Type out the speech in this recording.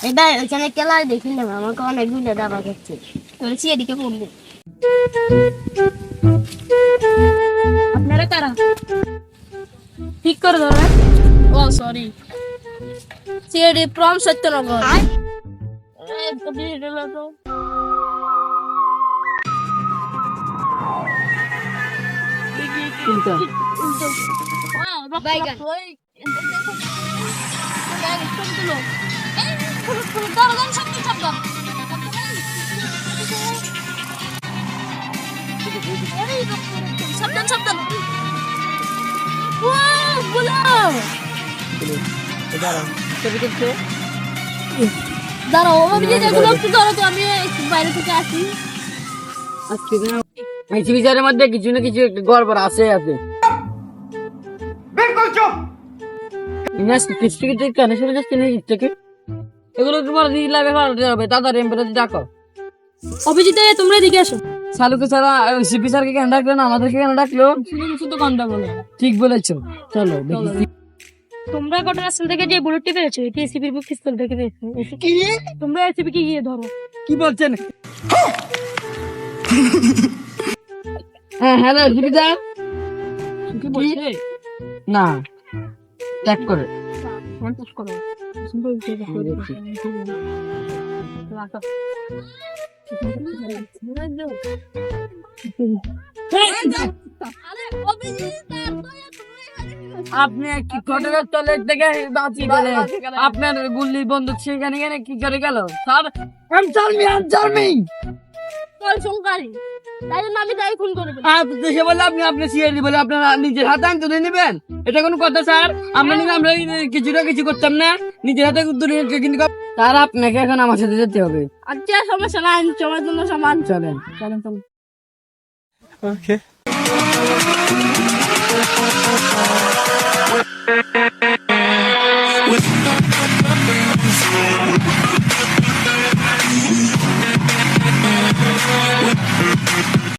এটা ওখানে কেলায় দেখিলাম আমাকে অনেকগুলো দাবা করছে বলছি এদিকে পড়বে আপনারা কারা ঠিক করে ধরেন ও সরি সিএডি প্রম সত্যনগর তো দিয়ে দিল তো কোনটা বাইগান সাবধান সাবধান দাঁড়াও অভিজিৎ এগুলো একটু ধরো তো আমি একটু বাইরে থেকে আসি এই বিচারের মধ্যে কিছু না কিছু একটা গড়বড় আছে আছে বিলকুল চুপ ইনাস কিছু কিছু কানে শুনে যাচ্ছে না থেকে এগুলো তোমার দিলা ব্যাপার হবে দাদা রেম্পেরে ডাকো অভিজিৎ তোমরা এদিকে আসো শালুকে ছাড়া সিপি স্যারকে কেন ডাকলো না আমাদেরকে কেন ডাকলো শুধু গন্ডা বলে ঠিক বলেছো চলো দেখি তোমরা ঘটনাস্থল থেকে যে বুলেটটি পেয়েছো এটি এসিপির পিস্তল থেকে পেয়েছো কি তোমরা এসিপি কে গিয়ে ধরো কি বলছেন হ্যাঁ হ্যালো সুবিধা কি বলছে না ট্যাগ করে সন্তোষ করো আপনি কি ঘটনার তলে থেকে বাঁচিয়ে গেলেন আপনার গুল্লি বন্দুক সেখানে গেলে কি করে গেল স্যার আমি তাই জন্য আমি তাই খুন করে আপনি সে বলে আপনি সিআইডি বলে আপনার নিজের হাতে আইন তুলে নেবেন এটা কোনো কথা স্যার আমরা কিছুটা কিছু করতাম না নিজের হাতে তুলে কিন্তু স্যার আপনাকে এখন আমার সাথে যেতে হবে আচ্ছা সমস্যা না আইন সময়ের জন্য সমান চলেন চলেন চলেন Okay.